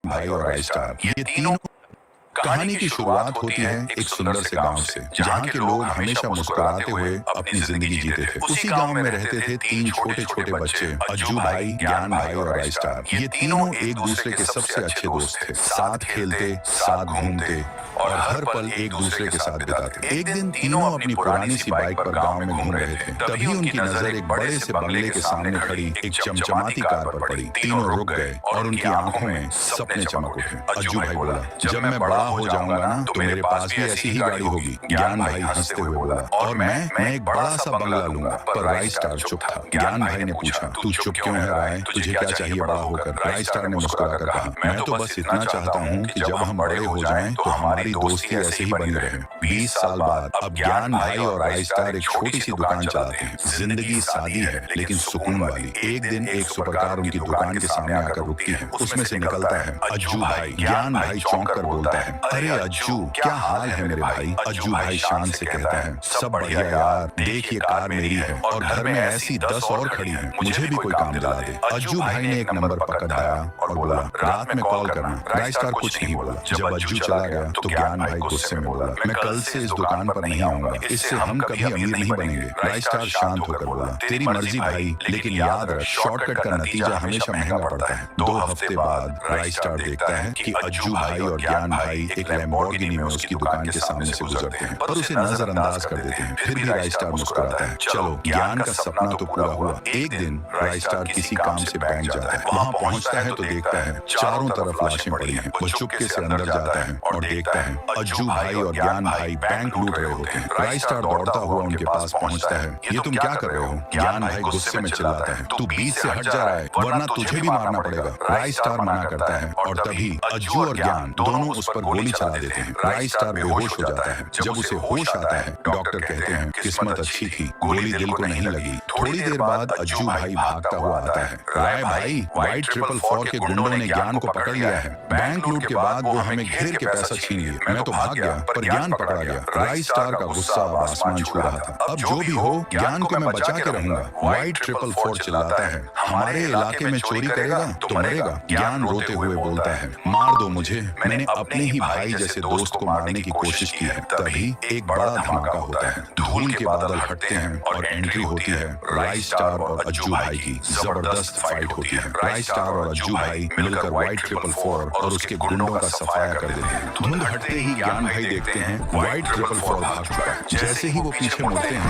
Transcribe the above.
भाई और राय स्टार, ये तीनों कहानी की शुरुआत होती है एक सुंदर से गांव से, जहां के लोग हमेशा मुस्कुराते हुए अपनी जिंदगी जीते थे। उसी गांव में रहते थे तीन छोटे छोटे बच्चे, अज्जू भाई, ज्ञान भाई और राय स्टार। ये तीनों एक दूसरे के सबसे अच्छे दोस्त थे। साथ खेलते, साथ घूमते और हर पल एक दूसरे के साथ बिताते। एक दिन तीनों अपनी पुरानी सी बाइक पर गांव में घूम रहे थे। तभी उनकी नजर एक बड़े से बंगले के सामने खड़ी एक चमचमाती कार पर पड़ी। तीनों रुक गए और उनकी आंखों में सपने चमक उठे। अज्जू भाई बोला, जब मैं बड़ा हो जाऊंगा ना तो मेरे पास भी ऐसी ही गाड़ी होगी। ज्ञान भाई हंसते हुए बोला, और मैं एक बड़ा सा बंगला लूंगा। पर राय स्टार चुप था। ज्ञान भाई ने पूछा, तू चुप क्यों है राय, तुझे क्या चाहिए बड़ा होकर? राय स्टार ने मुस्कुराकर कहा, मैं तो बस इतना चाहता हूँ कि जब हम बड़े हो जाएं तो हमारी दोस्ती ऐसे ही बनी रहे। 20 साल बाद अब ज्ञान भाई और राय स्टार एक छोटी सी दुकान चलाते हैं। जिंदगी सादी है लेकिन सुकून वाली। एक दिन एक सुपरकार उनकी दुकान के सामने आकर रुकती है। उसमें से निकलता है अज्जू भाई। ज्ञान भाई चौंक कर बोलता है, अरे अज्जू, क्या हाल है मेरे भाई? अज्जू भाई शान से कहता है, सब बढ़िया यार, देखिए कार मेरी है और घर में ऐसी 10 और खड़ी हैं, मुझे भी कोई काम दिला दे। अज्जू भाई ने एक नंबर पकड़ाया और बोला, रात में कॉल करना। राय स्टार कुछ नहीं बोला। जब अज्जू चला गया तो ज्ञान भाई गुस्से में बोला, मैं कल से इस दुकान पर नहीं आऊंगा, इससे हम कभी अमीर नहीं बनेंगे। राय स्टार शांत होकर बोला, तेरी मर्जी भाई, लेकिन याद रख, शॉर्टकट का नतीजा हमेशा महंगा पड़ता है। 2 हफ्ते बाद राय स्टार देखता है कि अज्जू भाई और ज्ञान भाई एक लैम्बोर्गिनी में उसकी दुकान के सामने से गुजरते हैं, पर उसे नजरअंदाज कर देते हैं। फिर भी राय स्टार मुस्कुराता है, चलो ज्ञान का सपना तो पूरा हुआ। एक दिन राय स्टार किसी काम से बैंक जाता है। वहाँ पहुँचता है तो देखता है चारों तरफ लाशें पड़ी हैं। वो चुपके से अंदर जाता है और देखता है अज्जू भाई और ज्ञान भाई बैंक लूट रहे होते हैं। राय स्टार दौड़ता हुआ उनके पास पहुँचता है, ये तुम क्या कर रहे हो? ज्ञान भाई गुस्से में चिल्लाता है, तू बीच से हट जा रहा है वरना तुझे भी मारना पड़ेगा। राय स्टार मना करता है और तभी अज्जू और ज्ञान दोनों उस पर गोली चला देते हैं। राय स्टार बेहोश हो जाता है। जब उसे होश आता है डॉक्टर कहते हैं, किस्मत अच्छी थी, गोली दिल को नहीं लगी। थोड़ी देर बाद अज्जू भाई भागता हुआ आता है, राय भाई, वाइट 444 के गुंडों ने ज्ञान को पकड़ लिया है। बैंक लूट के बाद वो हमें घेर के पैसा छीन लिए। मैं तो भाग गया पर ज्ञान पकड़ा गया। राय स्टार का गुस्सा अब आसमान छू रहा था। अब जो भी हो, ज्ञान को मैं बचा के रहूंगा। वाइट 444 चिल्लाता है, हमारे इलाके में चोरी करेगा तो मरेगा। ज्ञान रोते हुए बोलता है, मार दो मुझे, मैंने अपने ही भाई जैसे दोस्त को मारने की कोशिश की है। तभी एक बड़ा धमाका होता है, धूल के बादल हटते हैं और एंट्री होती है राय स्टार और अज्जू भाई की। जबरदस्त फाइट होती है। राय स्टार और अज्जू भाई मिलकर वाइट 444 और उसके गुंडों का सफाया कर देते हैं। धुंध हटते ही ज्ञान भाई देखते हैं वाइट 444 भाग चुका है। जैसे ही वो पीछे मुड़ते हैं